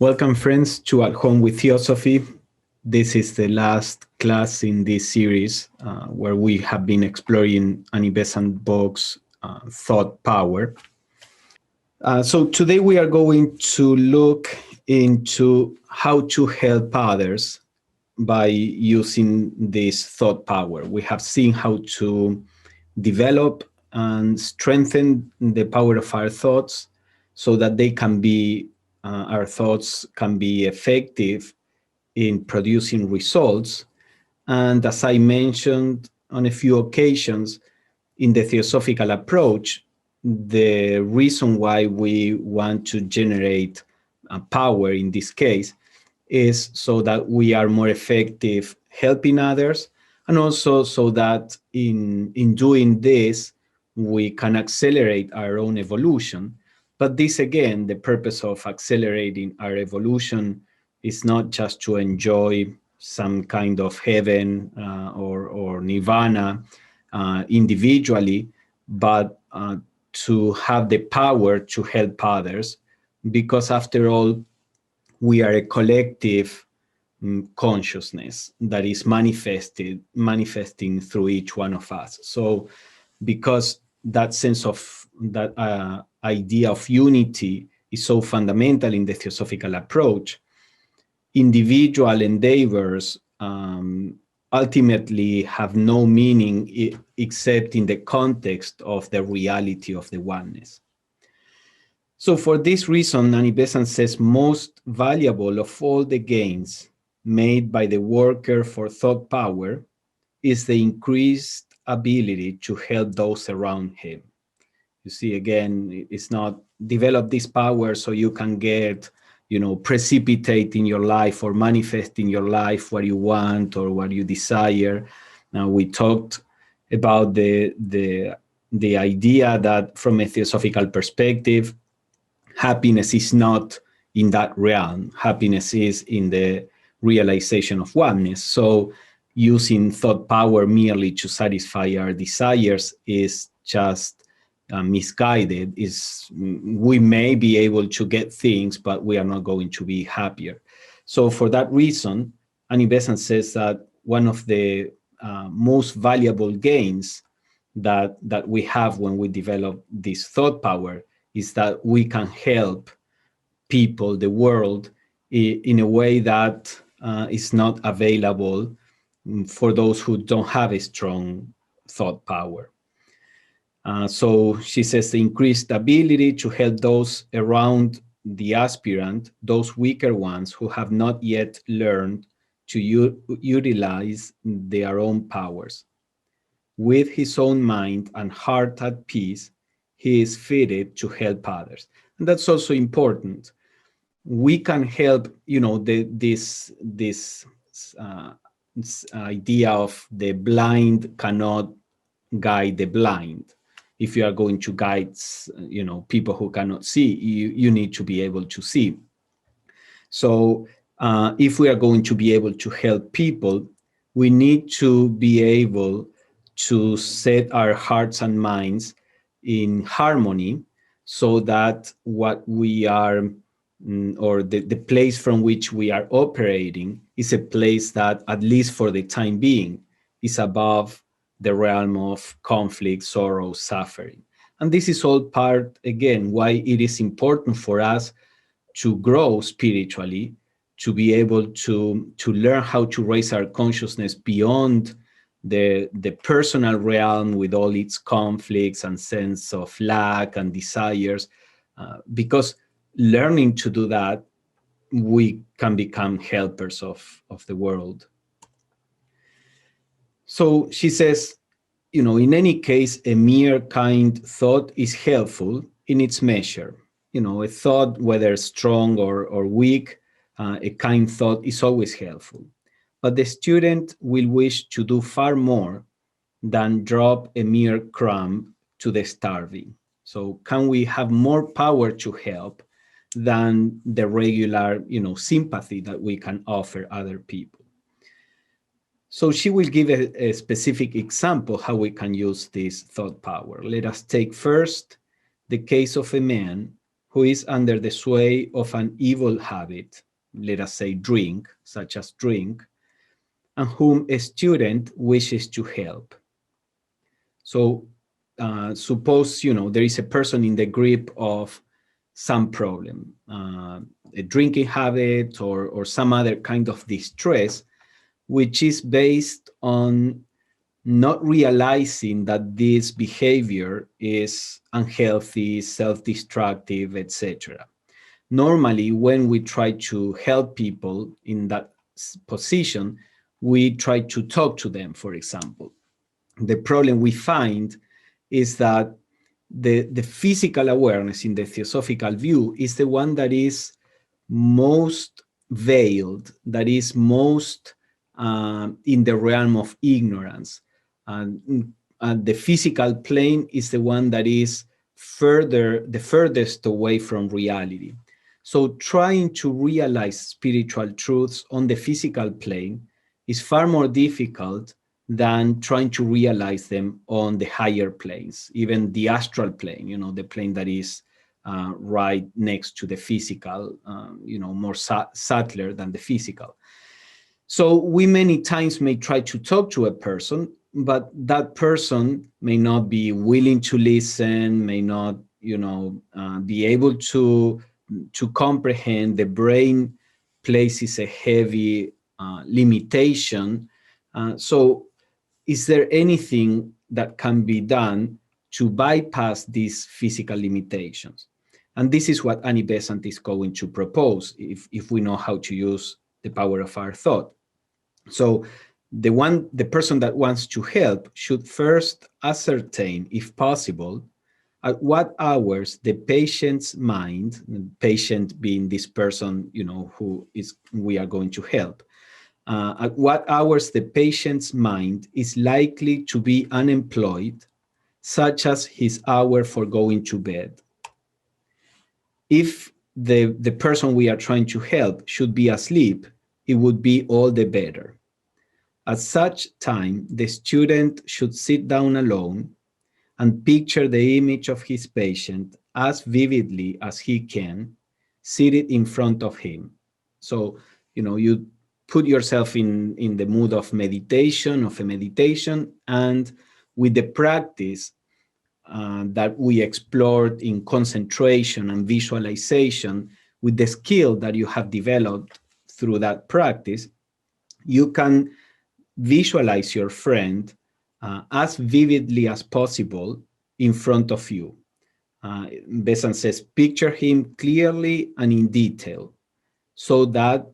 Welcome, friends, to At Home with Theosophy. This is the last class in this series where we have been exploring Annie Besant book's Thought Power. So today we are going to look into how to help others by using this thought power. We have seen how to develop and strengthen the power of our thoughts so that our thoughts can be effective in producing results. And as I mentioned on a few occasions, in the Theosophical approach, the reason why we want to generate power in this case is so that we are more effective helping others, and also so that in doing this, we can accelerate our own evolution. But this, again, the purpose of accelerating our evolution is not just to enjoy some kind of heaven or nirvana individually, but to have the power to help others, because after all, we are a collective consciousness that is manifesting through each one of us. So because that sense of that idea of unity is so fundamental in the Theosophical approach, individual endeavors ultimately have no meaning except in the context of the reality of the oneness. So for this reason, Annie Besant says most valuable of all the gains made by the worker for thought power is the increased ability to help those around him. You see, again, it's not develop this power so you can get, precipitate in your life or manifest in your life what you want or what you desire. Now, we talked about the idea that from a theosophical perspective, happiness is not in that realm. Happiness is in the realization of oneness. So using thought power merely to satisfy our desires is just misguided. We may be able to get things, but we are not going to be happier. So for that reason, Annie Besant says that one of the most valuable gains that we have when we develop this thought power is that we can help people, the world, in a way that is not available for those who don't have a strong thought power. So she says the increased ability to help those around the aspirant, those weaker ones who have not yet learned to utilize their own powers. With his own mind and heart at peace, he is fitted to help others. And that's also important. We can help, this idea of the blind cannot guide the blind. If you are going to guide, people who cannot see, you need to be able to see. So if we are going to be able to help people, we need to be able to set our hearts and minds in harmony so that what we are, or the place from which we are operating is a place that, at least for the time being, is above the realm of conflict, sorrow, suffering. And this is all part, again, why it is important for us to grow spiritually, to be able to learn how to raise our consciousness beyond the personal realm with all its conflicts and sense of lack and desires, because learning to do that, we can become helpers of the world. So she says, in any case, a mere kind thought is helpful in its measure. A thought, whether strong or weak, a kind thought is always helpful. But the student will wish to do far more than drop a mere crumb to the starving. So can we have more power to help than the regular, sympathy that we can offer other people? So she will give a specific example how we can use this thought power. Let us take first the case of a man who is under the sway of an evil habit, let us say drink, such as drink, and whom a student wishes to help. So suppose, there is a person in the grip of some problem, a drinking habit or some other kind of distress, which is based on not realizing that this behavior is unhealthy, self-destructive, etc. Normally, when we try to help people in that position, we try to talk to them, for example. The problem we find is that the physical awareness in the theosophical view is the one that is most veiled, that is most in the realm of ignorance. And the physical plane is the one that is the furthest away from reality. So trying to realize spiritual truths on the physical plane is far more difficult than trying to realize them on the higher planes, even the astral plane, the plane that is right next to the physical, more subtler than the physical. So we many times may try to talk to a person, but that person may not be willing to listen, may not, be able to comprehend. The brain places a heavy limitation. So is there anything that can be done to bypass these physical limitations? And this is what Annie Besant is going to propose if we know how to use the power of our thought. So the person that wants to help should first ascertain, if possible, at what hours the patient's mind, patient being this person, who is we are going to help, at what hours the patient's mind is likely to be unemployed, such as his hour for going to bed. If the person we are trying to help should be asleep, it would be all the better. At such time, the student should sit down alone and picture the image of his patient as vividly as he can, seated in front of him. So, you put yourself in the mood of meditation, and with the practice that we explored in concentration and visualization, with the skill that you have developed through that practice, you can visualize your friend as vividly as possible in front of you. Besant says, picture him clearly and in detail so that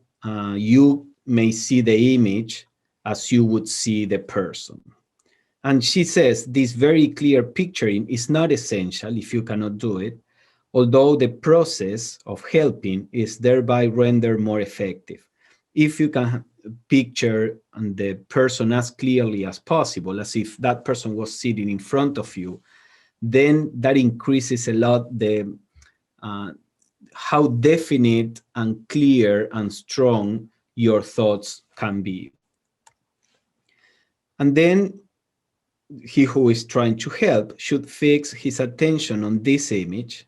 you may see the image as you would see the person. And she says this very clear picturing is not essential if you cannot do it, although the process of helping is thereby rendered more effective. If you can picture the person as clearly as possible, as if that person was sitting in front of you, then that increases a lot the how definite and clear and strong your thoughts can be. And then he who is trying to help should fix his attention on this image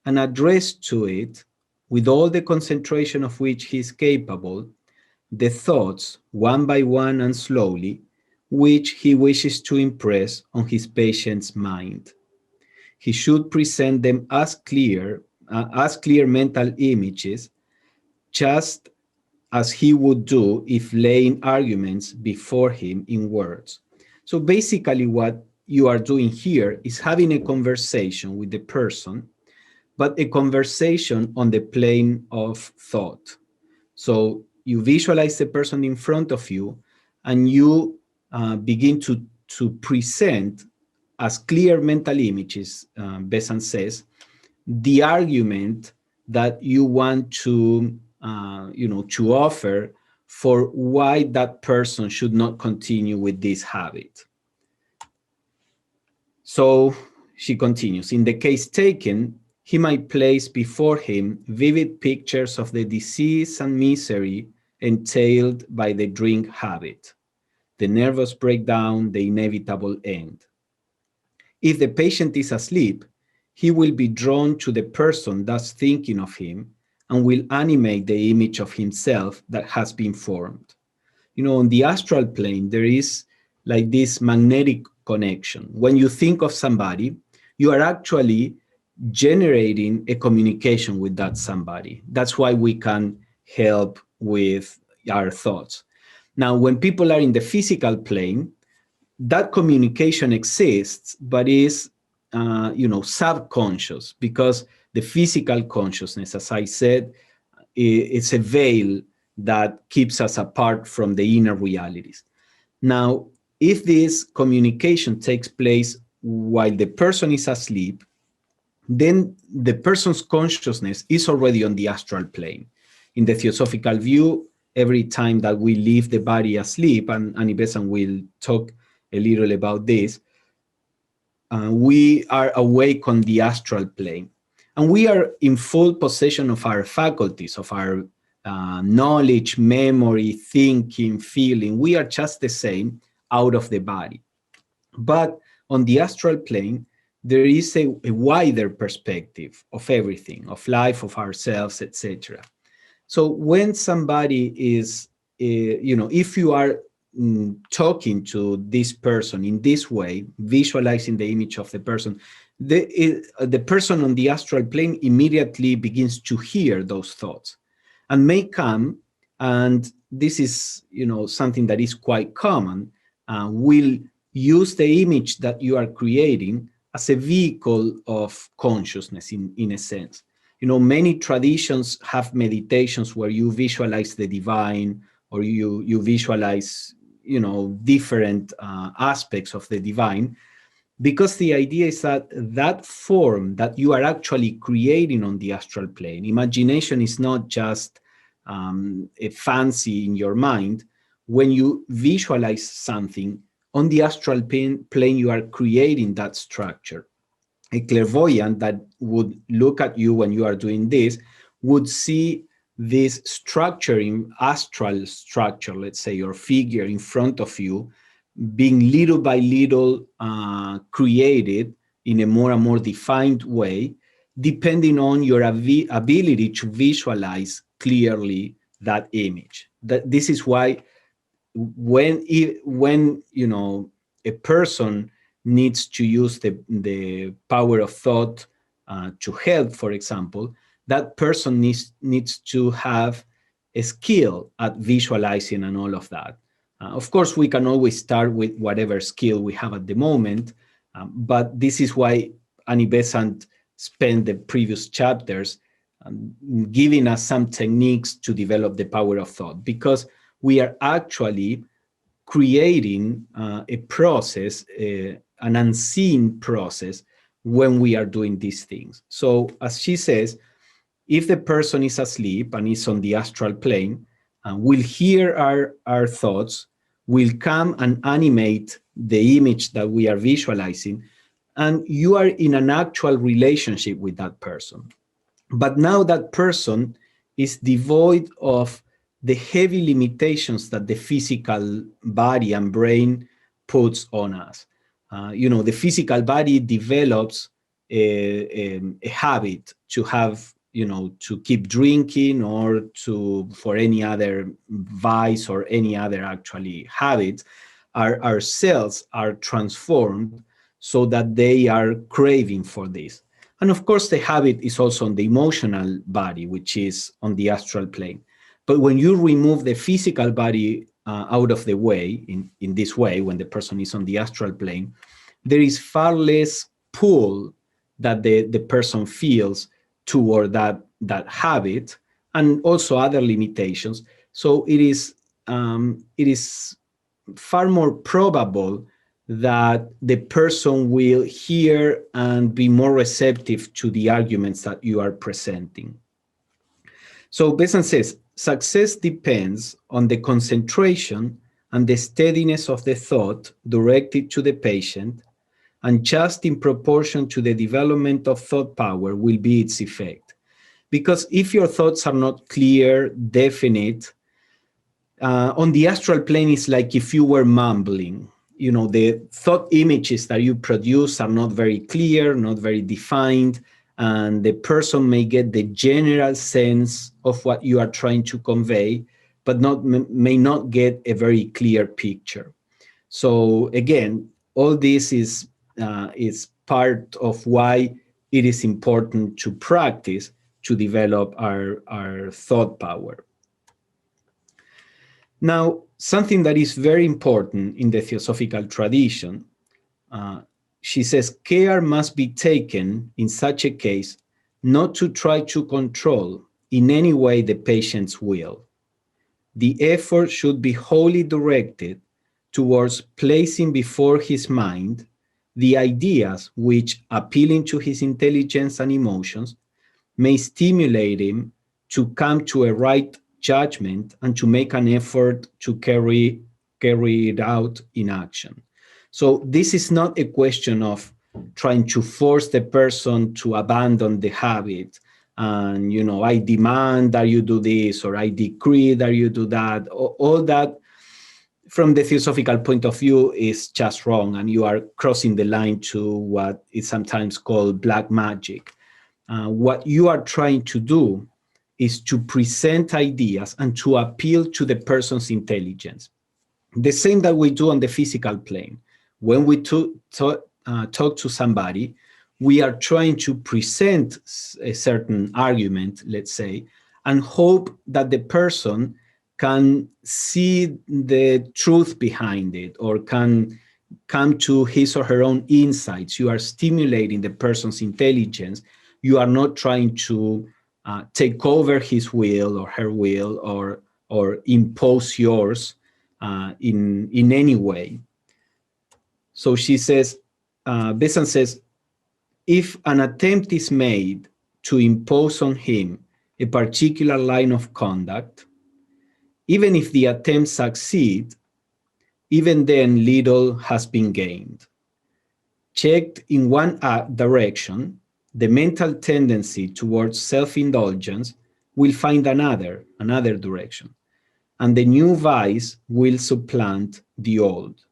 and address to it, with all the concentration of which he is capable, the thoughts, one by one and slowly, which he wishes to impress on his patient's mind. He should present them as clear mental images, just as he would do if laying arguments before him in words. So basically what you are doing here is having a conversation with the person, but a conversation on the plane of thought. So you visualize the person in front of you and you begin to present as clear mental images, Besant says, the argument that you want to offer for why that person should not continue with this habit. So she continues, in the case taken, he might place before him vivid pictures of the disease and misery entailed by the drink habit, the nervous breakdown, the inevitable end. If the patient is asleep, he will be drawn to the person that's thinking of him and will animate the image of himself that has been formed. On the astral plane, there is like this magnetic connection. When you think of somebody, you are actually generating a communication with that somebody. That's why we can help with our thoughts. Now, when people are in the physical plane, that communication exists, but is, subconscious, because the physical consciousness, as I said, it's a veil that keeps us apart from the inner realities. Now, if this communication takes place while the person is asleep, then the person's consciousness is already on the astral plane. In the Theosophical view, every time that we leave the body asleep, and Annie Besant will talk a little about this, we are awake on the astral plane. And we are in full possession of our faculties, of our knowledge, memory, thinking, feeling. We are just the same out of the body. But on the astral plane, there is a wider perspective of everything, of life, of ourselves, etc. So when somebody is, if you are talking to this person in this way, visualizing the image of the person, the person on the astral plane immediately begins to hear those thoughts and may come, and this is, something that is quite common, will use the image that you are creating as a vehicle of consciousness in a sense. Many traditions have meditations where you visualize the divine, or you visualize, different aspects of the divine, because the idea is that that form that you are actually creating on the astral plane, imagination is not just a fancy in your mind. When you visualize something on the astral plane, you are creating that structure. A clairvoyant that would look at you when you are doing this would see this structure, in astral structure, let's say, or figure in front of you, being little by little created in a more and more defined way, depending on your ability to visualize clearly that image. This is why when a person needs to use the power of thought to help, for example, that person needs to have a skill at visualizing and all of that. Of course, we can always start with whatever skill we have at the moment, but this is why Annie Besant spent the previous chapters giving us some techniques to develop the power of thought, because we are actually creating a process, an unseen process, when we are doing these things. So as she says, if the person is asleep and is on the astral plane, will hear our thoughts, will come and animate the image that we are visualizing, and you are in an actual relationship with that person. But now that person is devoid of the heavy limitations that the physical body and brain puts on us. The physical body develops a habit to have, to keep drinking, or for any other vice or any other actually habit. Our cells are transformed so that they are craving for this. And of course, the habit is also on the emotional body, which is on the astral plane. But when you remove the physical body out of the way, in this way, when the person is on the astral plane, there is far less pull that the person feels toward that habit, and also other limitations. So it is far more probable that the person will hear and be more receptive to the arguments that you are presenting. So Besant says, success depends on the concentration and the steadiness of the thought directed to the patient, and just in proportion to the development of thought power will be its effect. Because if your thoughts are not clear, definite, on the astral plane, it's like if you were mumbling. the thought images that you produce are not very clear, not very defined, and the person may get the general sense of what you are trying to convey, but may not get a very clear picture. So again, all this is part of why it is important to practice to develop our thought power. Now, something that is very important in the Theosophical tradition, she says, care must be taken in such a case not to try to control in any way the patient's will. The effort should be wholly directed towards placing before his mind the ideas which, appealing to his intelligence and emotions, may stimulate him to come to a right judgment and to make an effort to carry it out in action. So this is not a question of trying to force the person to abandon the habit. And, I demand that you do this, or I decree that you do that. All that, from the Theosophical point of view, is just wrong. And you are crossing the line to what is sometimes called black magic. What you are trying to do is to present ideas and to appeal to the person's intelligence. The same that we do on the physical plane. When we talk to somebody, we are trying to present a certain argument, let's say, and hope that the person can see the truth behind it or can come to his or her own insights. You are stimulating the person's intelligence. You are not trying to take over his will or her will or impose yours in any way. So she says, Besant says, if an attempt is made to impose on him a particular line of conduct, even if the attempt succeeds, even then little has been gained. Checked in one direction, the mental tendency towards self-indulgence will find another direction, and the new vice will supplant the old.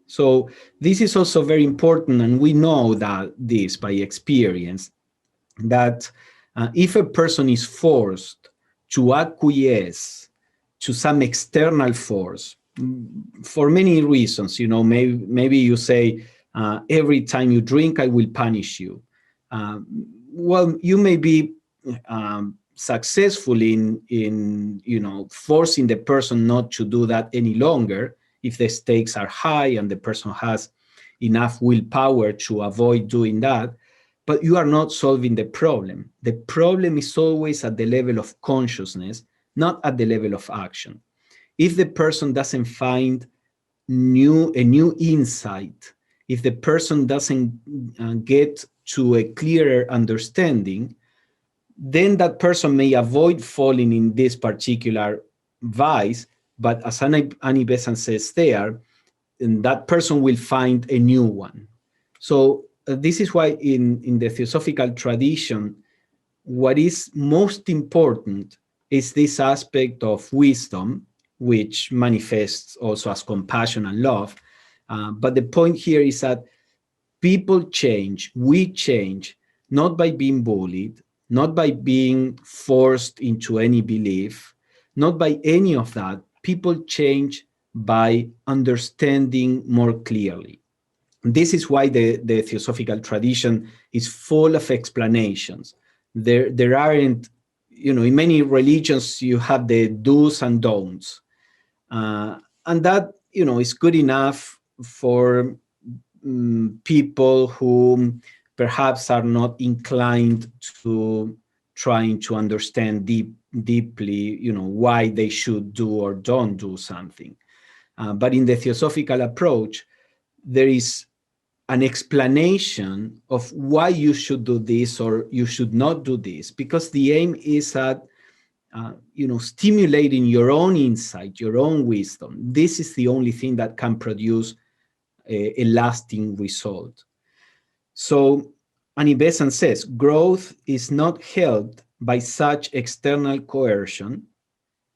So this is also very important, and we know that this by experience, that if a person is forced to acquiesce to some external force, for many reasons, maybe you say, every time you drink, I will punish you. Well, you may be successful in forcing the person not to do that any longer if the stakes are high and the person has enough willpower to avoid doing that, but you are not solving the problem. The problem is always at the level of consciousness, not at the level of action. If the person doesn't find a new insight, if the person doesn't get to a clearer understanding, then that person may avoid falling in this particular vice. But as Annie Besant says there, that person will find a new one. So this is why in the Theosophical tradition, what is most important is this aspect of wisdom, which manifests also as compassion and love. But the point here is that people change, we change, not by being bullied, not by being forced into any belief, not by any of that. People change by understanding more clearly. This is why the Theosophical tradition is full of explanations. There aren't, in many religions, you have the do's and don'ts. And that, is good enough for people who perhaps are not inclined to trying to understand deeply, why they should do or don't do something. But in the Theosophical approach, there is an explanation of why you should do this or you should not do this, because the aim is at stimulating your own insight, your own wisdom. This is the only thing that can produce a lasting result. So Annie Besant says, growth is not helped by such external coercion.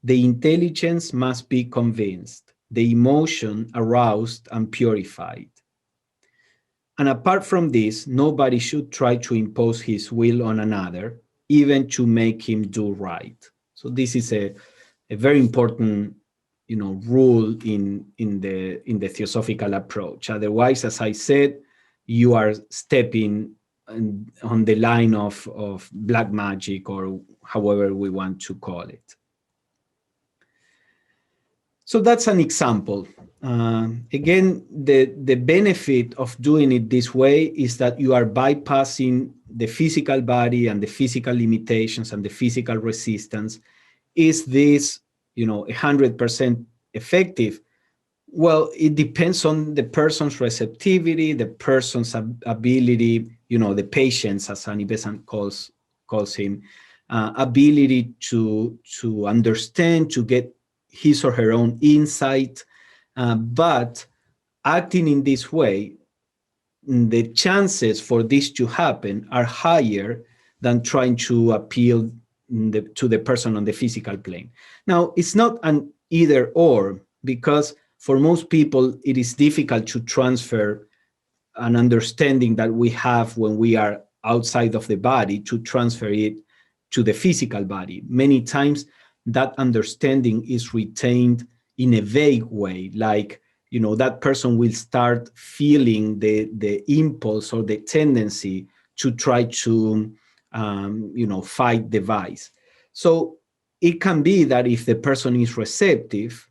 The intelligence must be convinced. the emotion aroused and purified. And apart from this, nobody should try to impose his will on another, even to make him do right. So this is a very important, rule in the theosophical approach. Otherwise, as I said, you are stepping on the line of black magic, or however we want to call it. So that's an example. Again, the benefit of doing it this way is that you are bypassing the physical body and the physical limitations and the physical resistance. Is this, 100% effective? Well, it depends on the person's receptivity, the person's ability, the patience, as Annie Besant calls him, ability to understand, to get his or her own insight. But acting in this way, the chances for this to happen are higher than trying to appeal to the person on the physical plane. Now, it's not an either or, because for most people, it is difficult to transfer an understanding that we have when we are outside of the body, to transfer it to the physical body. Many times that understanding is retained in a vague way, like, that person will start feeling the impulse or the tendency to try to, fight the vice. So it can be that if the person is receptive,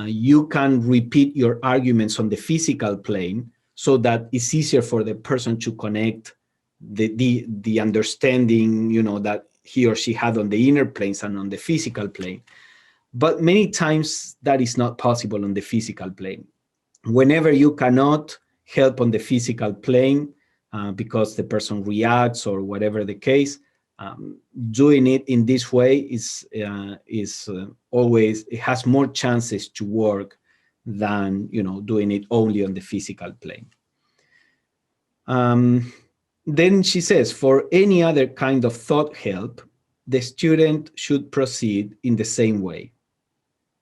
you can repeat your arguments on the physical plane, so that it's easier for the person to connect the understanding, that he or she had on the inner planes and on the physical plane. But many times that is not possible on the physical plane. Whenever you cannot help on the physical plane, because the person reacts or whatever the case, doing it in this way is always, it has more chances to work than doing it only on the physical plane. Then she says, for any other kind of thought help, the student should proceed in the same way.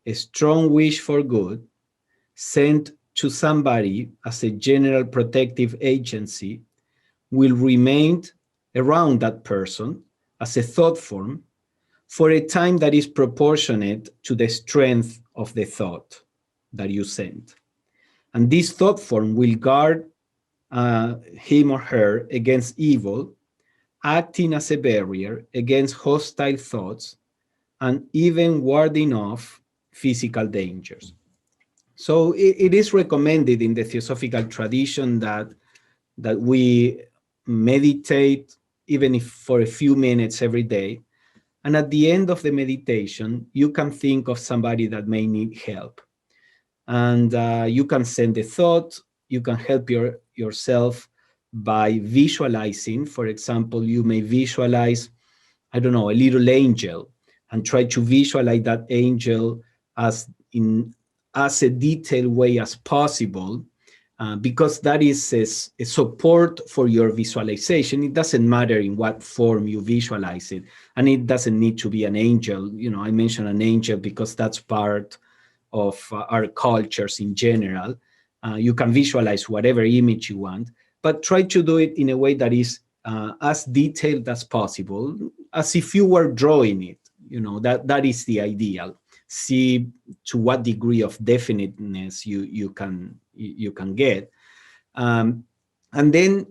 A strong wish for good, sent to somebody as a general protective agency, will remain around that person as a thought form for a time that is proportionate to the strength of the thought that you sent. And this thought form will guard him or her against evil, acting as a barrier against hostile thoughts, and even warding off physical dangers. So it is recommended in the Theosophical tradition that we meditate, even if for a few minutes every day. And at the end of the meditation, you can think of somebody that may need help. And you can send a thought, you can help yourself by visualizing. For example, you may visualize, I don't know, a little angel, and try to visualize that angel as a detailed way as possible, because that is a support for your visualization. It doesn't matter in what form you visualize it, and it doesn't need to be an angel. I mentioned an angel because that's part of our cultures in general. You can visualize whatever image you want, but try to do it in a way that is as detailed as possible, as if you were drawing it. That is the ideal. See to what degree of definiteness you can get, and then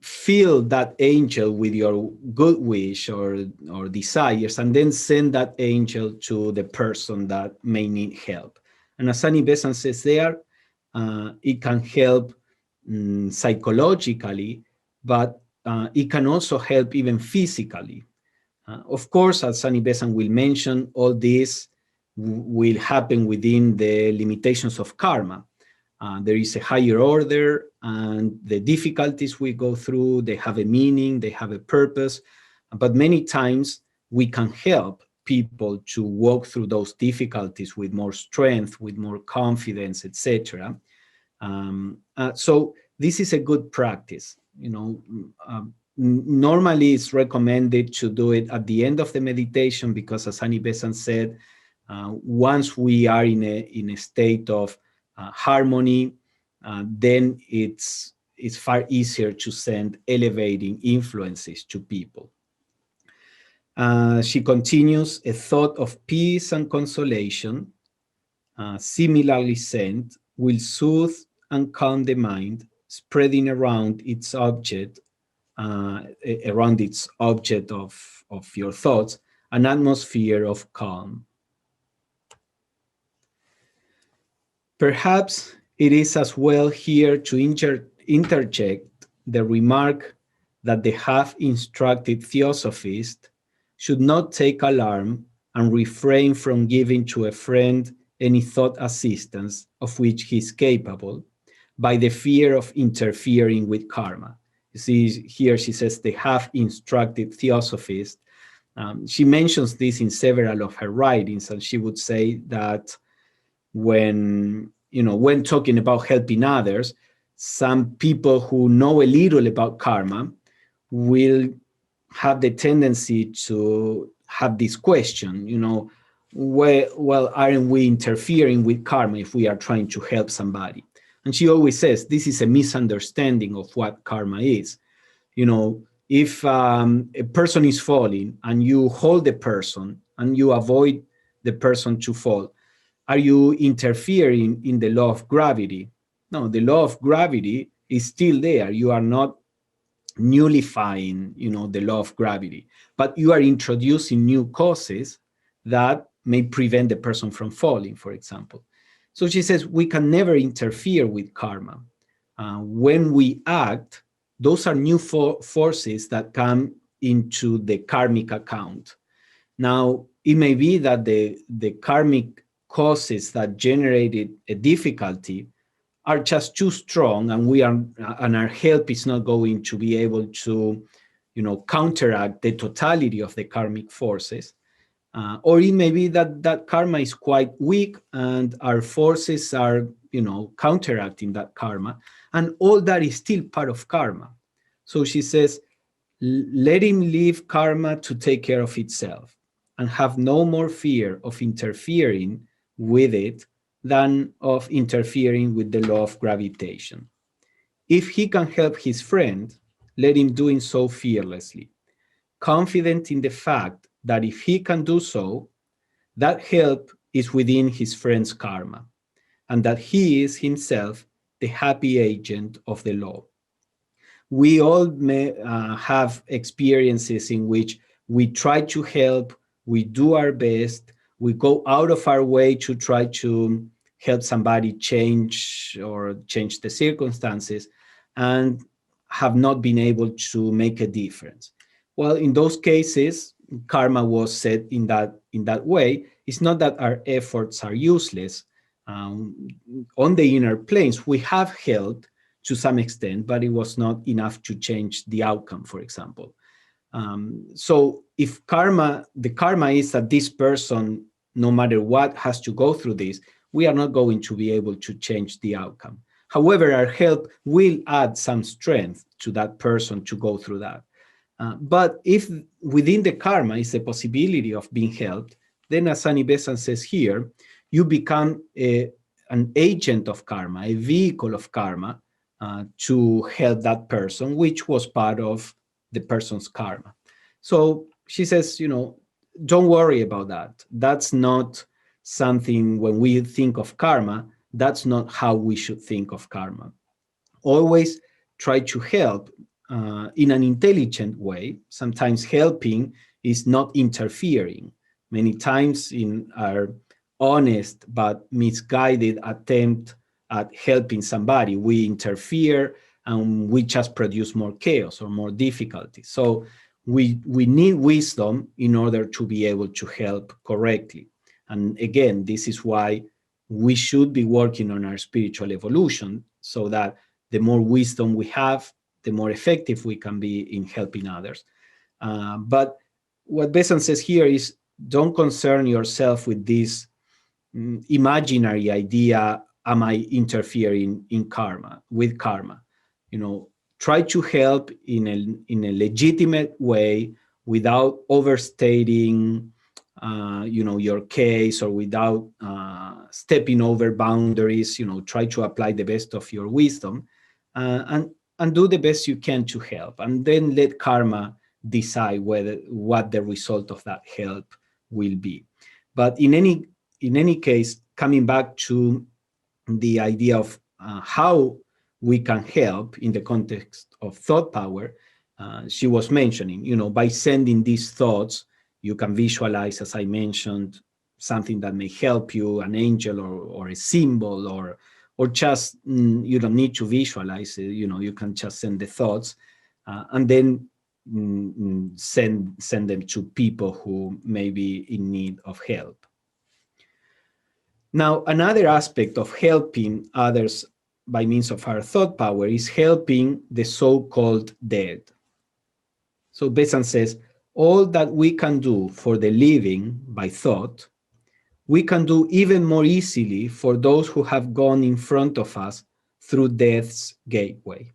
fill that angel with your good wish or desires, and then send that angel to the person that may need help. And as Annie Besant says there, it can help psychologically, but it can also help even physically. Of course, as Annie Besant will mention, all this will happen within the limitations of karma. There is a higher order, and the difficulties we go through, they have a meaning, they have a purpose. But many times we can help people to walk through those difficulties with more strength, with more confidence, etc. So this is a good practice. Normally it's recommended to do it at the end of the meditation, because as Annie Besant said, Once we are in a state of harmony, then it's far easier to send elevating influences to people. She continues, a thought of peace and consolation, similarly sent, will soothe and calm the mind, spreading around its object of your thoughts, an atmosphere of calm. Perhaps it is as well here to interject the remark that the half-instructed theosophist should not take alarm and refrain from giving to a friend any thought assistance of which he is capable by the fear of interfering with karma. You see, here she says the half-instructed theosophist. She mentions this in several of her writings, and she would say that when talking about helping others, some people who know a little about karma will have the tendency to have this question, well, aren't we interfering with karma if we are trying to help somebody? And she always says this is a misunderstanding of what karma is. If a person is falling and you hold the person and you avoid the person to fall, are you interfering in the law of gravity? No, the law of gravity is still there. You are not nullifying, the law of gravity, but you are introducing new causes that may prevent the person from falling, for example. So she says we can never interfere with karma. When we act, those are new forces that come into the karmic account. Now, it may be that the karmic causes that generated a difficulty are just too strong, and our help is not going to be able to, counteract the totality of the karmic forces. Or it may be that karma is quite weak and our forces are, counteracting that karma, and all that is still part of karma. So she says, let him leave karma to take care of itself and have no more fear of interfering with it than of interfering with the law of gravitation. If he can help his friend, let him do it so fearlessly, confident in the fact that if he can do so, that help is within his friend's karma, and that he is himself the happy agent of the law. We all may have experiences in which we try to help, we do our best, we go out of our way to try to help somebody change the circumstances, and have not been able to make a difference. Well, in those cases, karma was set in that way. It's not that our efforts are useless. On the inner planes, we have helped to some extent, but it was not enough to change the outcome, for example. So if the karma is that this person, no matter what, has to go through this, we are not going to be able to change the outcome. However, our help will add some strength to that person to go through that. But if within the karma is the possibility of being helped, then as Annie Besant says here, you become an agent of karma, a vehicle of karma, to help that person, which was part of the person's karma. So she says, don't worry about that. That's not something, when we think of karma, that's not how we should think of karma. Always try to help in an intelligent way. Sometimes helping is not interfering. Many times in our honest but misguided attempt at helping somebody, we interfere and we just produce more chaos or more difficulty. So we need wisdom in order to be able to help correctly. And again, this is why we should be working on our spiritual evolution, so that the more wisdom we have, the more effective we can be in helping others. But what Besant says here is, don't concern yourself with this imaginary idea, am I interfering with karma? Try to help in a legitimate way without overstating your case, or without stepping over boundaries. Try to apply the best of your wisdom, and do the best you can to help, and then let karma decide what the result of that help will be. But in any case, coming back to the idea of how we can help in the context of thought power, she was mentioning, by sending these thoughts, you can visualize, as I mentioned, something that may help you, an angel or a symbol, or just you don't need to visualize it. You can just send the thoughts, and then send them to people who may be in need of help. Now, another aspect of helping others by means of our thought power is helping the so-called dead. So Besant says, all that we can do for the living by thought, we can do even more easily for those who have gone in front of us through death's gateway.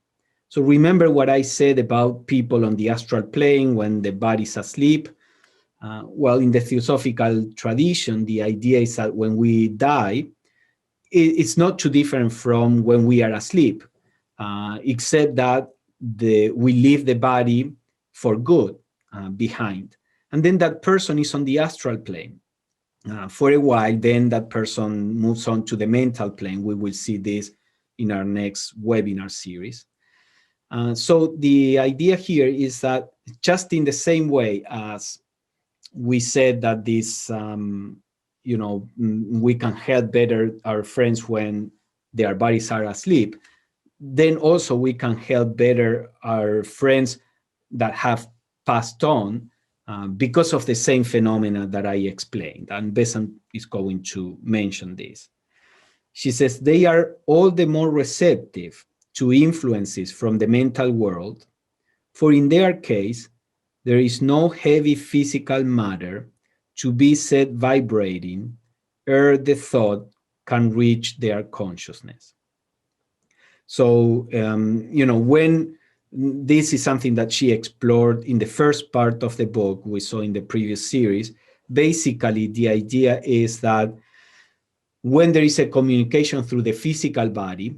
So remember what I said about people on the astral plane when the body's asleep. Well, in the Theosophical tradition, the idea is that when we die, it's not too different from when we are asleep, except that we leave the body for good behind. And then that person is on the astral plane for a while. Then that person moves on to the mental plane. We will see this in our next webinar series. So the idea here is that just in the same way as we said that this, we can help better our friends when their bodies are asleep, then also we can help better our friends that have passed on because of the same phenomena that I explained. And Besant is going to mention this. She says, they are all the more receptive to influences from the mental world, for in their case, there is no heavy physical matter to be set vibrating ere the thought can reach their consciousness. So, when this is something that she explored in the first part of the book we saw in the previous series, basically the idea is that when there is a communication through the physical body,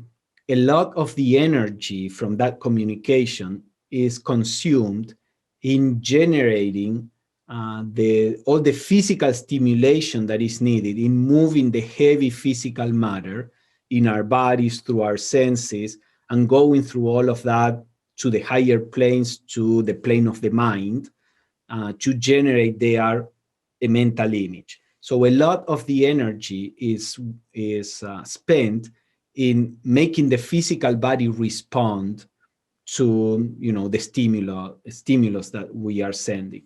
a lot of the energy from that communication is consumed in generating all the physical stimulation that is needed in moving the heavy physical matter in our bodies through our senses, and going through all of that to the higher planes, to the plane of the mind, to generate there a mental image. So a lot of the energy is spent in making the physical body respond to the stimulus that we are sending.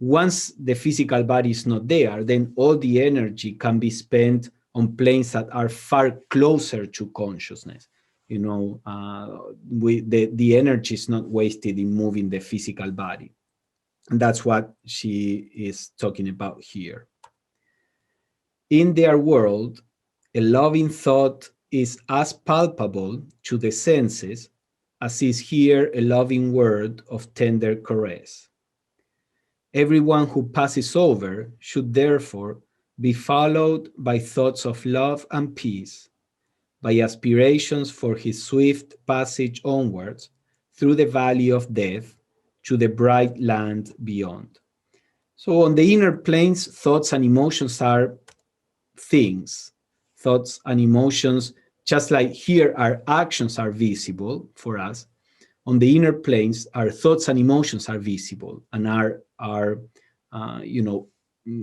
Once the physical body is not there, then all the energy can be spent on planes that are far closer to consciousness. The energy is not wasted in moving the physical body. And that's what she is talking about here. In their world, a loving thought is as palpable to the senses as is here a loving word of tender caress. Everyone who passes over should therefore be followed by thoughts of love and peace, by aspirations for his swift passage onwards through the valley of death to the bright land beyond. So on the inner planes, thoughts and emotions are things. Thoughts and emotions, just like here our actions are visible for us, on the inner planes, our thoughts and emotions are visible and are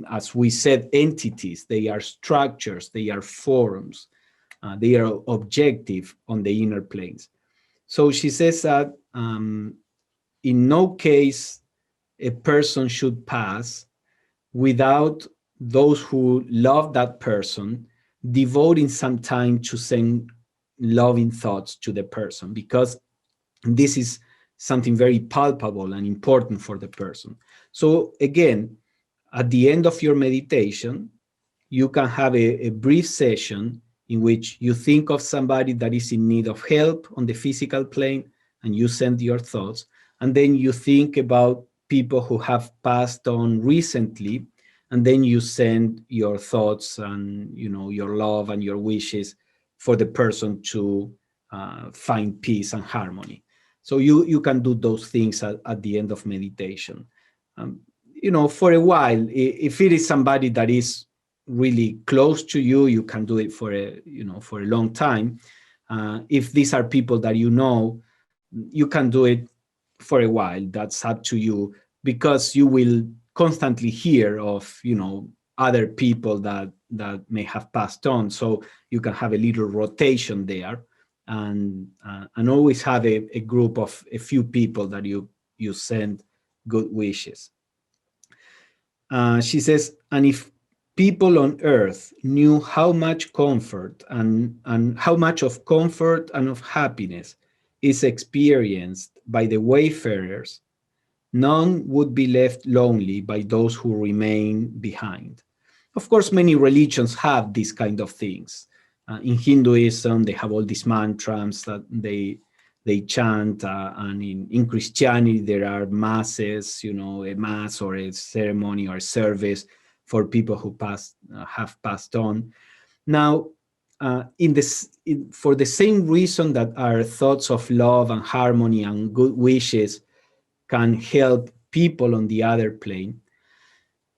as we said, entities. They are structures, they are forms, they are objective on the inner planes. So she says that in no case a person should pass without those who love that person devoting some time to send loving thoughts to the person, because this is something very palpable and important for the person. So again, at the end of your meditation, you can have a brief session in which you think of somebody that is in need of help on the physical plane, and you send your thoughts, and then you think about people who have passed on recently, and then you send your thoughts and your love and your wishes for the person to find peace and harmony. So you can do those things at the end of meditation. Um, for a while, if it is somebody that is really close to you, you can do it for a long time. If these are people that you can do it for a while. That's up to you, because you will constantly hear of other people that may have passed on. So you can have a little rotation there, and always have a group of a few people that you send good wishes. She says, and if people on earth knew how much comfort and how much of comfort and of happiness is experienced by the wayfarers, none would be left lonely by those who remain behind. Of course, many religions have these kind of things. In Hinduism, they have all these mantras that they chant, and in Christianity there are masses, a mass or a ceremony or a service for people who have passed on. Now, for the same reason that our thoughts of love and harmony and good wishes can help people on the other plane,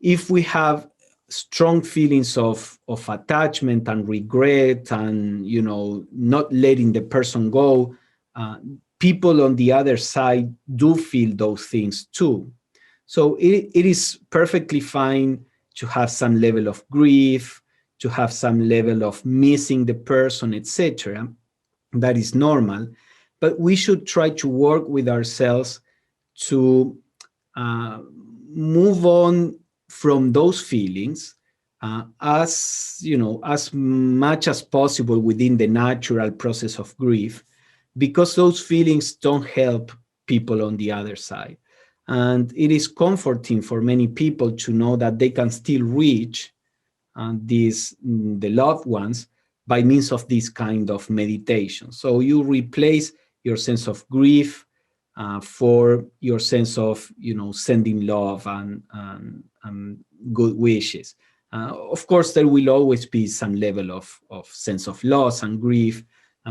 if we have strong feelings of attachment and regret and not letting the person go, people on the other side do feel those things too. So it is perfectly fine to have some level of grief, to have some level of missing the person, etc. That is normal, but we should try to work with ourselves to uh, move on from those feelings, as much as possible within the natural process of grief, because those feelings don't help people on the other side. And it is comforting for many people to know that they can still reach the loved ones by means of this kind of meditation. So you replace your sense of grief for your sense of sending love and good wishes. Of course, there will always be some level of sense of loss and grief,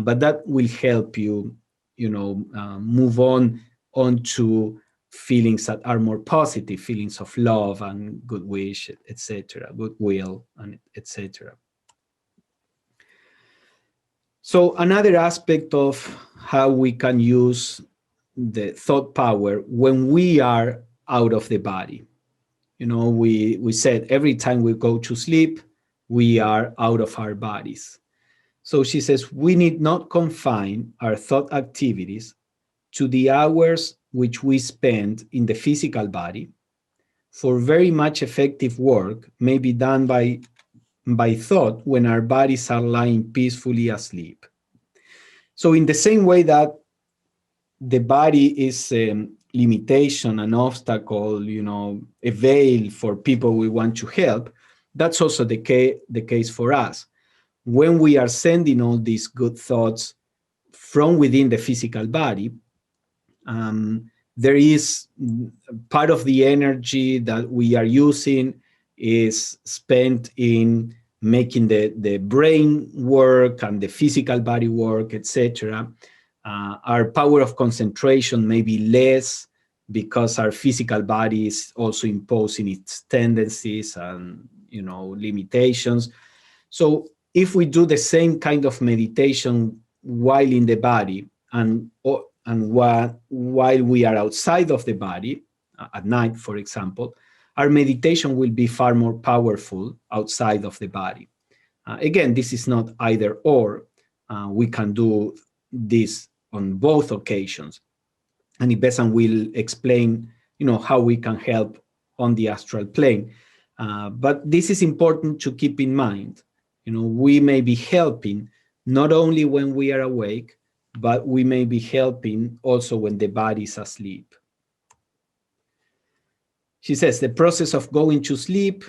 but that will help you move on to feelings that are more positive, feelings of love and good wish, etc., goodwill, and etc. So another aspect of how we can use the thought power when we are out of the body. We said every time we go to sleep, we are out of our bodies. So she says we need not confine our thought activities to the hours which we spend in the physical body, for very much effective work may be done by thought when our bodies are lying peacefully asleep. So in the same way that the body is a limitation, an obstacle, a veil for people we want to help, that's also the case for us. When we are sending all these good thoughts from within the physical body, there is part of the energy that we are using is spent in making the brain work and the physical body work, etc. Our power of concentration may be less because our physical body is also imposing its tendencies and limitations. So if we do the same kind of meditation while in the body and while we are outside of the body, at night, for example, our meditation will be far more powerful outside of the body. Again, this is not either or. We can do this on both occasions. And Besant will explain, how we can help on the astral plane. But this is important to keep in mind. We may be helping not only when we are awake, but we may be helping also when the body is asleep. She says the process of going to sleep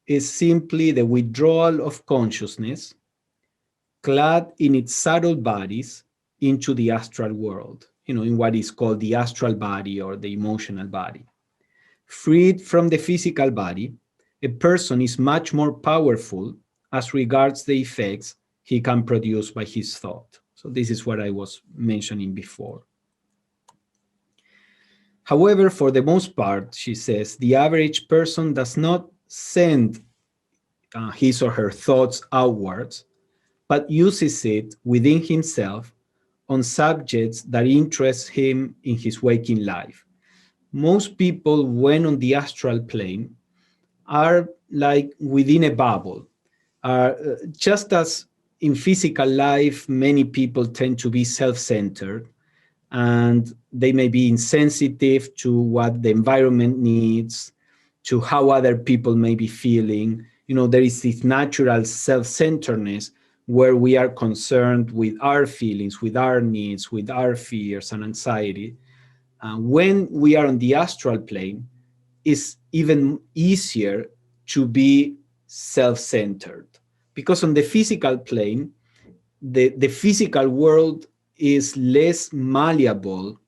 is simply the withdrawal of consciousness, clad in its subtle bodies, into the astral world, in what is called the astral body or the emotional body. Freed from the physical body, the astral body a person is much more powerful as regards the effects he can produce by his thought. So this is what I was mentioning before. However, for the most part, she says, the average person does not send his or her thoughts outwards, but uses it within himself on subjects that interest him in his waking life. Most people, when on the astral plane, are like within a bubble. Just as in physical life, many people tend to be self-centered, and they may be insensitive to what the environment needs, to how other people may be feeling. There is this natural self-centeredness where we are concerned with our feelings, with our needs, with our fears and anxiety. When we are on the astral plane, it's even easier to be self-centered, because on the physical plane, the physical world is less malleable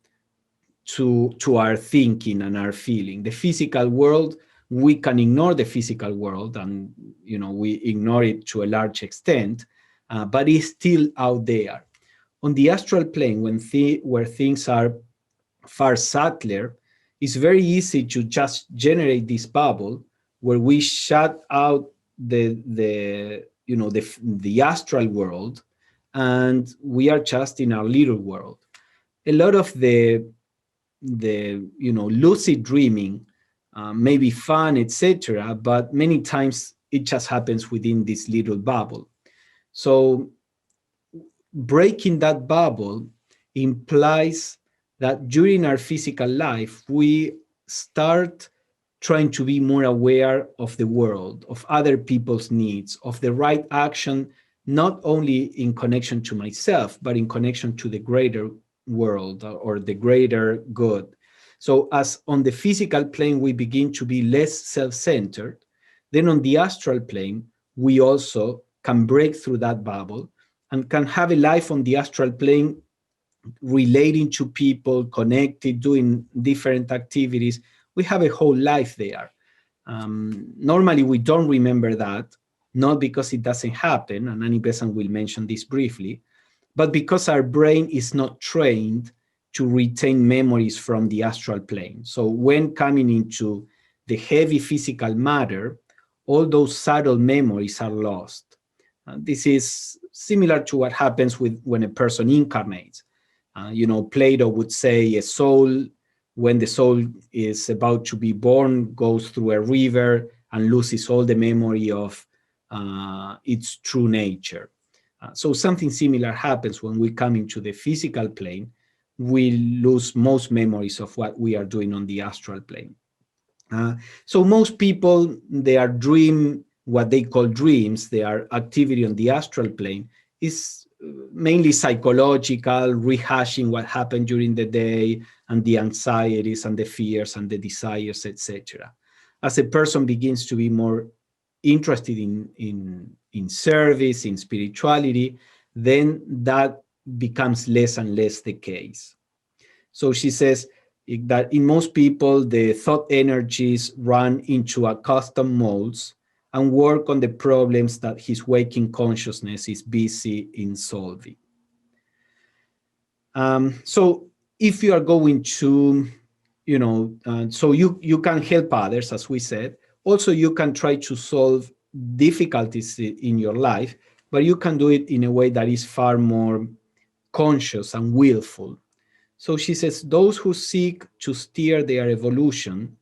to our thinking and our feeling. The physical world, we can ignore the physical world, and we ignore it to a large extent, but it's still out there. On the astral plane, where things are far subtler, it's very easy to just generate this bubble where we shut out the astral world, and we are just in our little world. A lot of the lucid dreaming may be fun, etc., but many times it just happens within this little bubble. So breaking that bubble implies that during our physical life, we start trying to be more aware of the world, of other people's needs, of the right action, not only in connection to myself, but in connection to the greater world or the greater good. So as on the physical plane, we begin to be less self-centered, then on the astral plane, we also can break through that bubble and can have a life on the astral plane, relating to people, connected, doing different activities. We have a whole life there. Normally, we don't remember that, not because it doesn't happen, and Annie Besant will mention this briefly, but because our brain is not trained to retain memories from the astral plane. So when coming into the heavy physical matter, all those subtle memories are lost. This is similar to what happens when a person incarnates. Plato would say a soul, when the soul is about to be born, goes through a river and loses all the memory of its true nature. So something similar happens when we come into the physical plane. We lose most memories of what we are doing on the astral plane. So most people, they are what they call dreams, their activity on the astral plane is mainly psychological, rehashing what happened during the day and the anxieties and the fears and the desires, etc. As a person begins to be more interested in service, in spirituality, then that becomes less and less the case. So she says that in most people, the thought energies run into accustomed modes and work on the problems that his waking consciousness is busy in solving. So if you are going to, so you can help others, as we said. Also, you can try to solve difficulties in your life, but you can do it in a way that is far more conscious and willful. So she says, those who seek to steer their evolution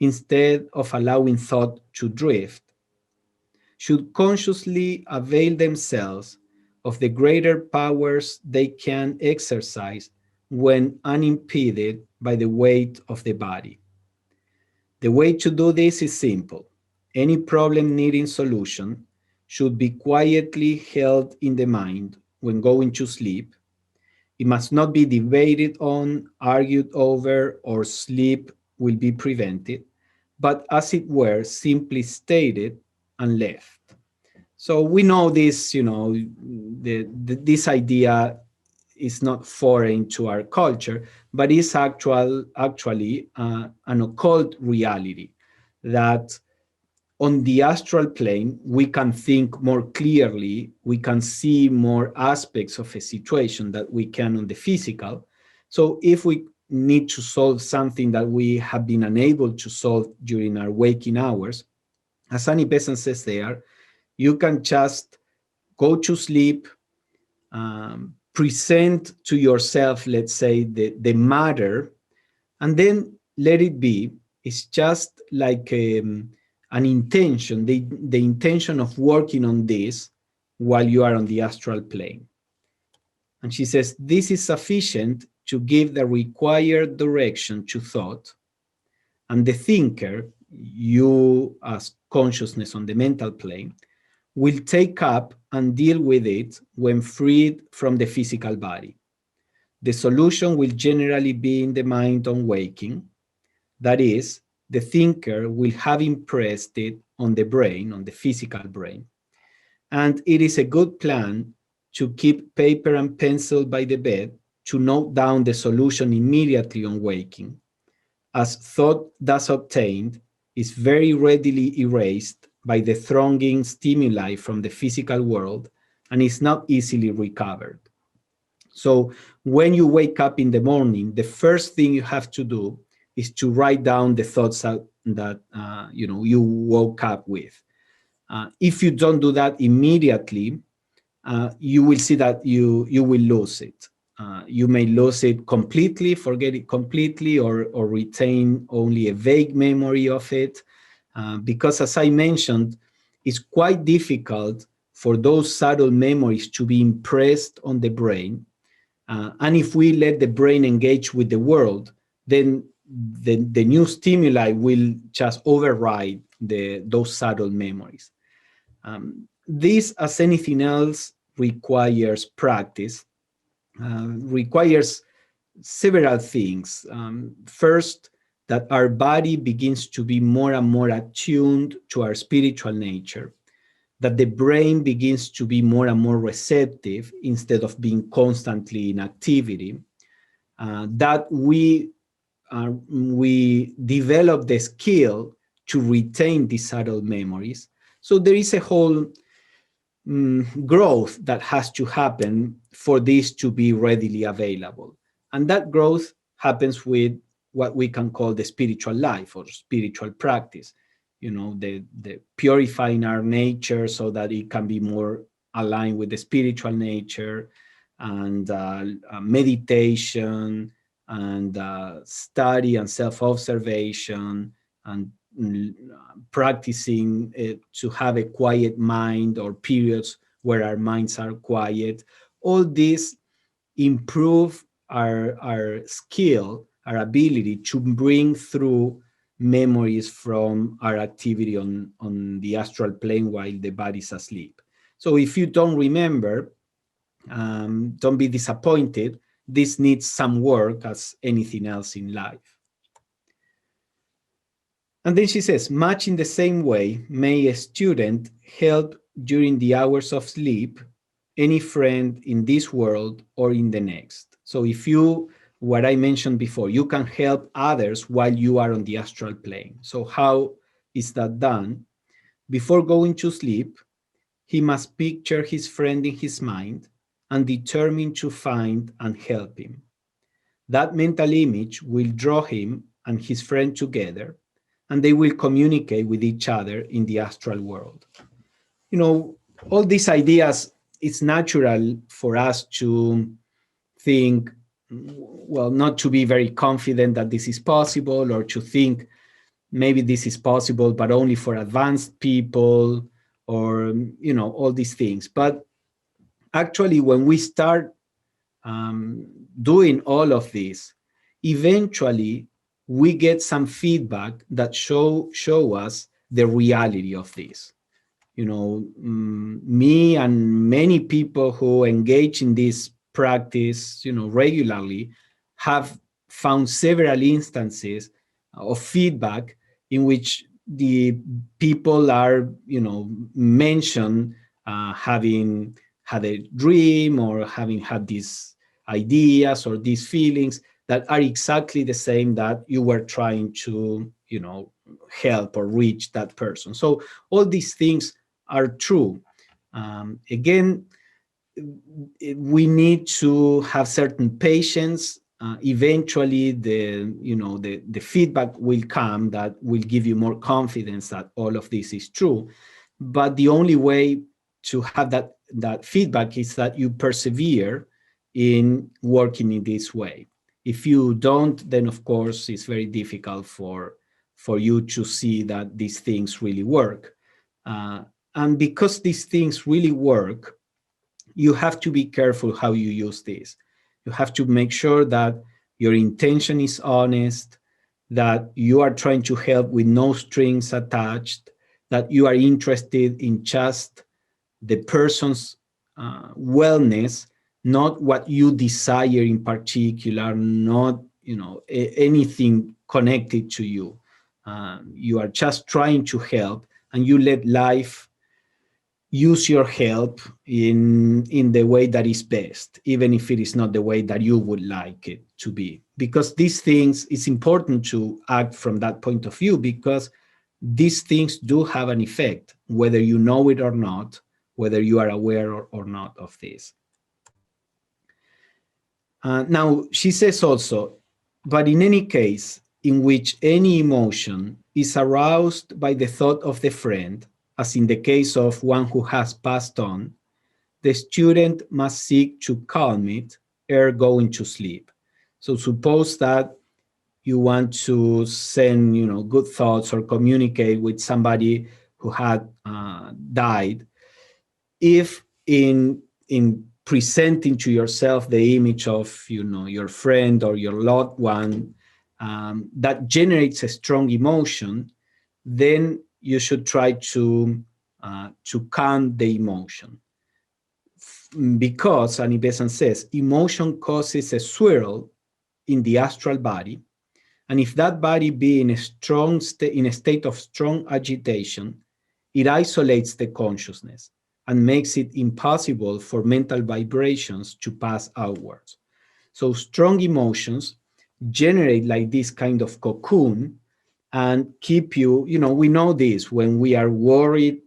instead of allowing thought to drift should consciously avail themselves of the greater powers they can exercise when unimpeded by the weight of the body. The way to do this is simple. Any problem needing solution should be quietly held in the mind when going to sleep. It must not be debated on, argued over, or sleep will be prevented, but as it were, simply stated and left. So we know this, this idea is not foreign to our culture, but is actually an occult reality that on the astral plane, we can think more clearly, we can see more aspects of a situation that we can on the physical. So if we need to solve something that we have been unable to solve during our waking hours, as Annie Besant says there, you can just go to sleep, present to yourself, let's say, the matter, and then let it be. It's just like an intention, the intention of working on this while you are on the astral plane. And she says, this is sufficient to give the required direction to thought, and the thinker, you as consciousness on the mental plane, will take up and deal with it when freed from the physical body. The solution will generally be in the mind on waking. That is, the thinker will have impressed it on the brain, on the physical brain. And it is a good plan to keep paper and pencil by the bed to note down the solution immediately on waking, as thought thus obtained is very readily erased by the thronging stimuli from the physical world and is not easily recovered. So when you wake up in the morning, the first thing you have to do is to write down the thoughts that you woke up with. If you don't do that immediately, you will see that you will lose it. You may lose it completely, forget it completely, or retain only a vague memory of it, because as I mentioned, it's quite difficult for those subtle memories to be impressed on the brain. And if we let the brain engage with the world, then the new stimuli will just override those subtle memories. This, as anything else, requires practice, requires several things. First, that our body begins to be more and more attuned to our spiritual nature, that the brain begins to be more and more receptive instead of being constantly in activity, that we develop the skill to retain these subtle memories. So there is a whole growth that has to happen for this to be readily available. And that growth happens with what we can call the spiritual life or spiritual practice, the purifying our nature so that it can be more aligned with the spiritual nature, and meditation, and study and self-observation, and practicing to have a quiet mind, or periods where our minds are quiet. All this improve our skill, our ability to bring through memories from our activity on the astral plane while the body's asleep. So if you don't remember, don't be disappointed. This needs some work, as anything else in life. And then she says, much in the same way may a student help during the hours of sleep any friend in this world or in the next. So if you, what I mentioned before, you can help others while you are on the astral plane. So how is that done? Before going to sleep, he must picture his friend in his mind and determine to find and help him. That mental image will draw him and his friend together, and they will communicate with each other in the astral world. All these ideas, it's natural for us to think, well, not to be very confident that this is possible, or to think maybe this is possible, but only for advanced people, or, all these things. But actually, when we start doing all of this, eventually we get some feedback that show us the reality of this. Me and many people who engage in this practice, regularly, have found several instances of feedback in which the people are, mentioned having had a dream, or having had these ideas or these feelings that are exactly the same that you were trying to, help or reach that person. So all these things are true. Again, we need to have certain patience. Eventually, the feedback will come that will give you more confidence that all of this is true. But the only way to have that feedback is that you persevere in working in this way. If you don't, then of course it's very difficult for you to see that these things really work. And because these things really work, you have to be careful how you use this. You have to make sure that your intention is honest, that you are trying to help with no strings attached, that you are interested in just the person's wellness, not what you desire in particular, not anything connected to you. You are just trying to help, and you let life use your help in the way that is best, even if it is not the way that you would like it to be. Because these things, it's important to act from that point of view, because these things do have an effect, whether you know it or not, whether you are aware or not of this. Now, she says also, but in any case in which any emotion is aroused by the thought of the friend, as in the case of one who has passed on, the student must seek to calm it ere going to sleep. So suppose that you want to send, good thoughts or communicate with somebody who had died. If in presenting to yourself the image of, your friend or your loved one, that generates a strong emotion, then you should try to calm the emotion. Because, Annie Besant says, emotion causes a swirl in the astral body, and if that body be in a state of strong agitation, it isolates the consciousness and makes it impossible for mental vibrations to pass outwards. So strong emotions generate like this kind of cocoon and keep you, we know this, when we are worried,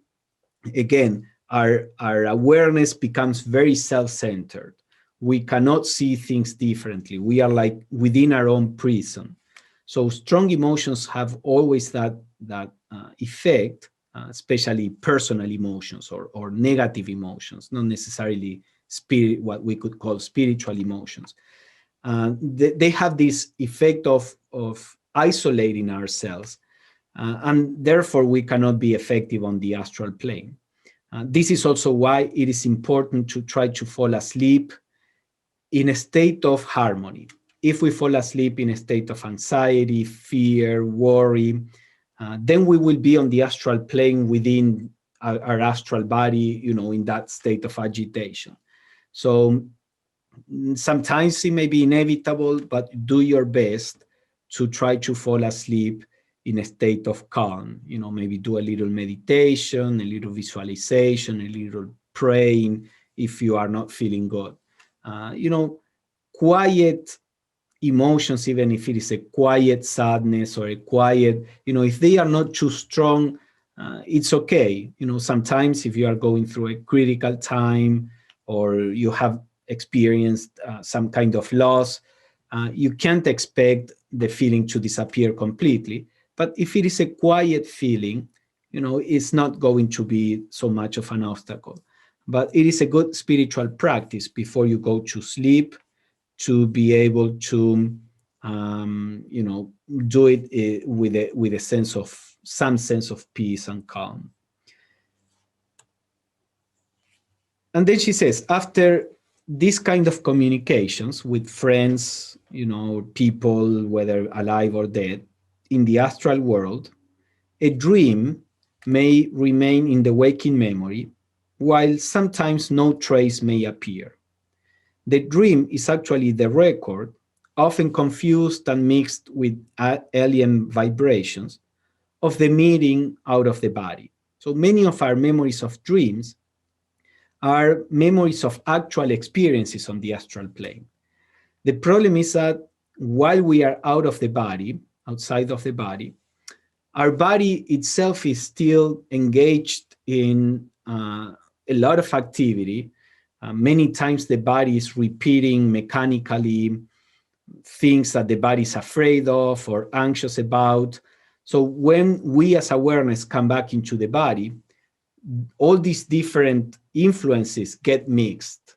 again, our awareness becomes very self-centered. We cannot see things differently. We are like within our own prison. So strong emotions have always that effect, especially personal emotions or negative emotions, not necessarily what we could call spiritual emotions. They have this effect of isolating ourselves, and therefore we cannot be effective on the astral plane. This is also why it is important to try to fall asleep in a state of harmony. If we fall asleep in a state of anxiety, fear, worry, then we will be on the astral plane within our astral body, in that state of agitation. So sometimes it may be inevitable, but do your best to try to fall asleep in a state of calm. Maybe do a little meditation, a little visualization, a little praying if you are not feeling good. Quiet emotions, even if it is a quiet sadness or a quiet, if they are not too strong, it's okay. Sometimes if you are going through a critical time or you have experienced some kind of loss, you can't expect the feeling to disappear completely. But if it is a quiet feeling, it's not going to be so much of an obstacle. But it is a good spiritual practice before you go to sleep to be able to, do it with a sense of some sense of peace and calm. And then she says, after this kind of communications with friends, people, whether alive or dead, in the astral world, a dream may remain in the waking memory, while sometimes no trace may appear. The dream is actually the record, often confused and mixed with alien vibrations, of the meeting out of the body. So many of our memories of dreams are memories of actual experiences on the astral plane. The problem is that while we are out of the body, outside of the body, Our body itself is still engaged in a lot of activity. Many times the body is repeating mechanically things that the body is afraid of or anxious about. So when we as awareness come back into the body, all these different influences get mixed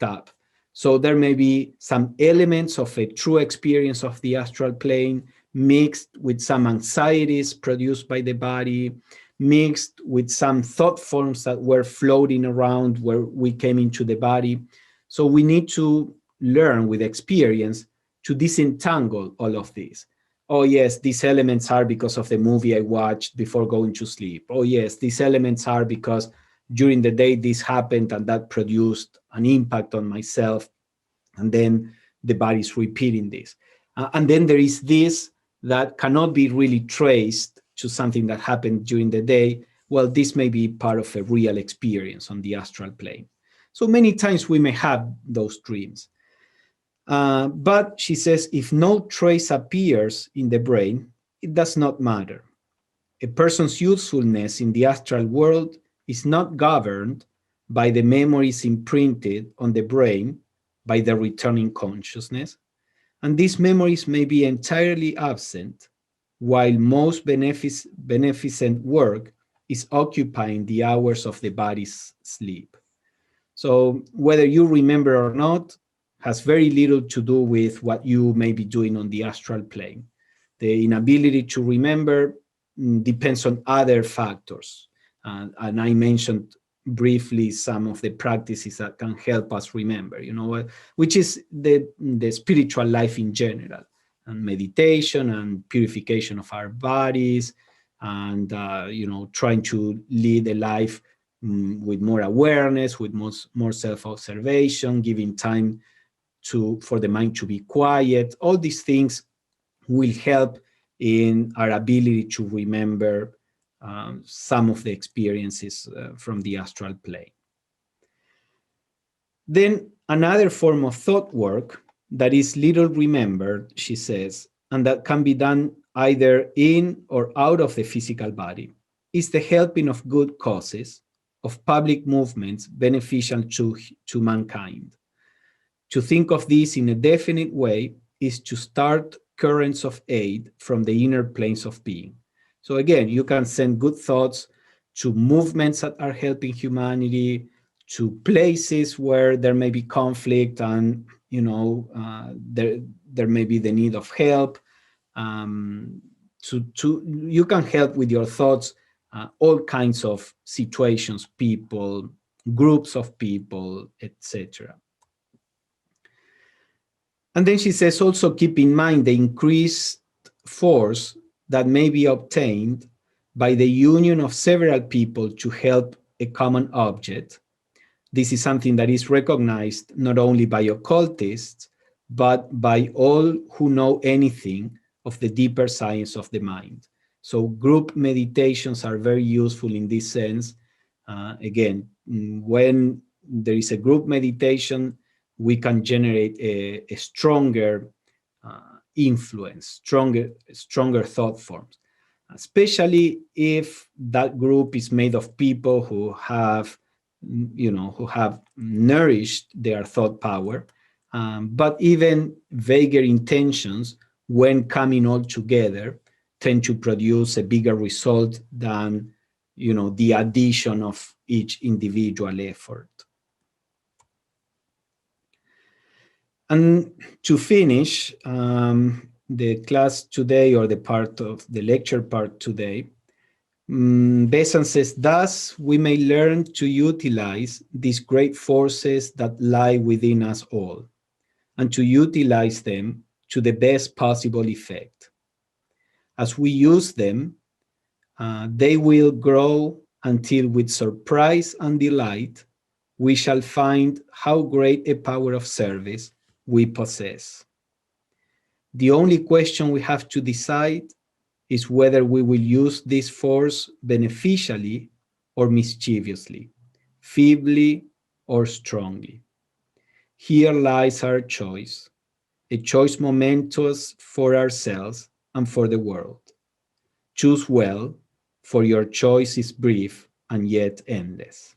up. So there may be some elements of a true experience of the astral plane mixed with some anxieties produced by the body, mixed with some thought forms that were floating around where we came into the body. So we need to learn with experience to disentangle all of this. Oh yes, these elements are because of the movie I watched before going to sleep. Oh yes, these elements are because during the day this happened and that produced an impact on myself. And then the body is repeating this. And then there is this that cannot be really traced to something that happened during the day. Well, this may be part of a real experience on the astral plane. So many times we may have those dreams. But she says, if no trace appears in the brain, it does not matter. A person's usefulness in the astral world is not governed by the memories imprinted on the brain by the returning consciousness, and these memories may be entirely absent, while most beneficent work is occupying the hours of the body's sleep. So whether you remember or not has very little to do with what you may be doing on the astral plane. The inability to remember depends on other factors. And I mentioned briefly some of the practices that can help us remember, which is the spiritual life in general, and meditation and purification of our bodies, and trying to lead a life with more awareness, with more self-observation, giving time for the mind to be quiet. All these things will help in our ability to remember some of the experiences from the astral plane. Then another form of thought work that is little remembered, she says, and that can be done either in or out of the physical body, is the helping of good causes, of public movements beneficial to mankind. To think of this in a definite way is to start currents of aid from the inner planes of being. So again, you can send good thoughts to movements that are helping humanity, to places where there may be conflict and there may be the need of help. You can help with your thoughts all kinds of situations, people, groups of people, etc. And then she says, also keep in mind the increased force that may be obtained by the union of several people to help a common object. This is something that is recognized not only by occultists, but by all who know anything of the deeper science of the mind. So group meditations are very useful in this sense. Again, when there is a group meditation, we can generate a stronger influence, stronger thought forms, especially if that group is made of people who have nourished their thought power. But even vaguer intentions, when coming all together, tend to produce a bigger result than the addition of each individual effort. And to finish the class today, or the part of the lecture part today, Besant says, thus we may learn to utilize these great forces that lie within us all, and to utilize them to the best possible effect. As we use them, they will grow until with surprise and delight, we shall find how great a power of service we possess. The only question we have to decide is whether we will use this force beneficially or mischievously, feebly or strongly. Here lies our choice, a choice momentous for ourselves and for the world. Choose well, for your choice is brief and yet endless.